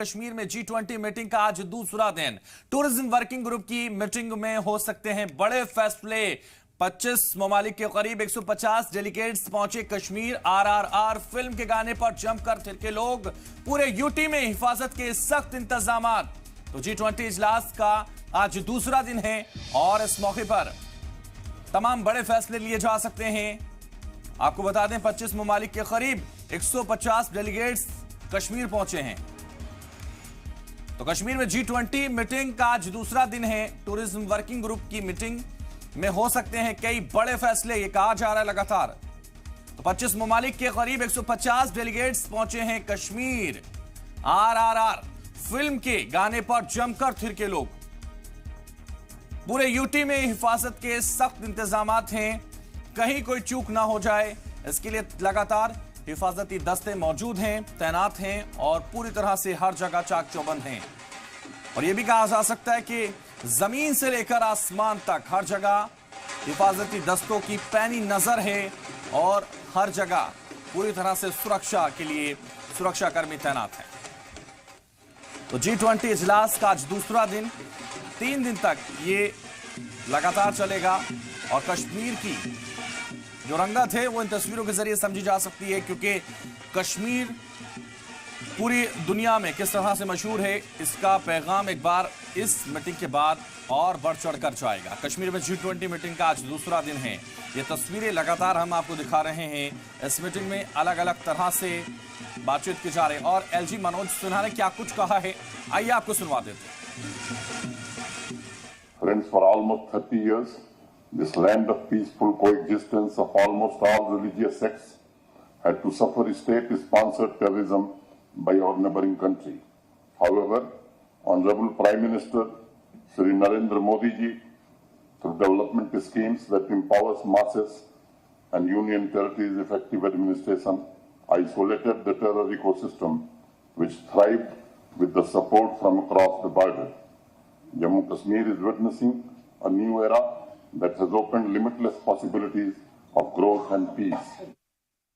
कश्मीर में G20 meeting का आज दूसरा दिन। टूरिज्म वर्किंग ग्रुप की मीटिंग में हो सकते हैं बड़े फैसले। 25 ममालिक के करीब 150 डेलीगेट्स पहुंचे कश्मीर। RRR फिल्म के गाने पर जमकर थिरके लोग। पूरे यूटी में हिफाजत के सख्त इंतजाम। तो G20 इजलास का आज दूसरा दिन है और इस मौके पर तमाम बड़े फैसले लिए जा सकते हैं। आपको बता दें 25 ममालिक के करीब 150 डेलीगेट्स कश्मीर पहुंचे हैं। तो कश्मीर में G20 मीटिंग का आज दूसरा दिन है। टूरिज्म वर्किंग ग्रुप की मीटिंग में हो सकते हैं कई बड़े फैसले, ये कहा जा रहा है लगातार। तो 25 ममालिक के करीब 150 डेलीगेट्स पहुंचे हैं कश्मीर। RRR फिल्म के गाने पर जमकर थिरके लोग। पूरे यूटी में हिफाजत के सख्त इंतजामात हैं, कहीं कोई चूक ना हो जाए, इसके लिए लगातार हिफाजती दस्ते मौजूद हैं, तैनात हैं और पूरी तरह से हर जगह चाक चौबंद हैं। और यह भी कहा जा सकता है कि जमीन से लेकर आसमान तक हर जगह हिफाजती दस्तों की पैनी नजर है और हर जगह पूरी तरह से सुरक्षा के लिए सुरक्षाकर्मी तैनात हैं। तो G20 इजलास का आज दूसरा दिन, 3 दिन तक ये लगातार चलेगा और कश्मीर की जो रंगत है वो इन तस्वीरों के जरिए समझी जा सकती है, क्योंकि कश्मीर पूरी दुनिया में किस तरह से मशहूर है, इसका पैगाम एक बार इस मीटिंग के बाद और बढ़ चढ़कर जाएगा। कश्मीर में G20 मीटिंग का आज दूसरा दिन है। ये तस्वीरें लगातार हम आपको दिखा रहे हैं। इस मीटिंग में अलग अलग तरह से बातचीत की जा रही है और LG मनोज सिन्हा ने क्या कुछ कहा है, आइए आपको सुनवा देते हैं। Friends, for almost 30 years, this land of peaceful coexistence of almost all religious sects had to suffer state-sponsored terrorism by our neighboring country. However, Honorable Prime Minister Shri Narendra Modi ji, through development schemes that empowers masses and Union Territories' effective administration, isolated the terror ecosystem which thrived with the support from across the border. Jammu Kashmir is witnessing a new era that has opened limitless possibilities of growth and peace.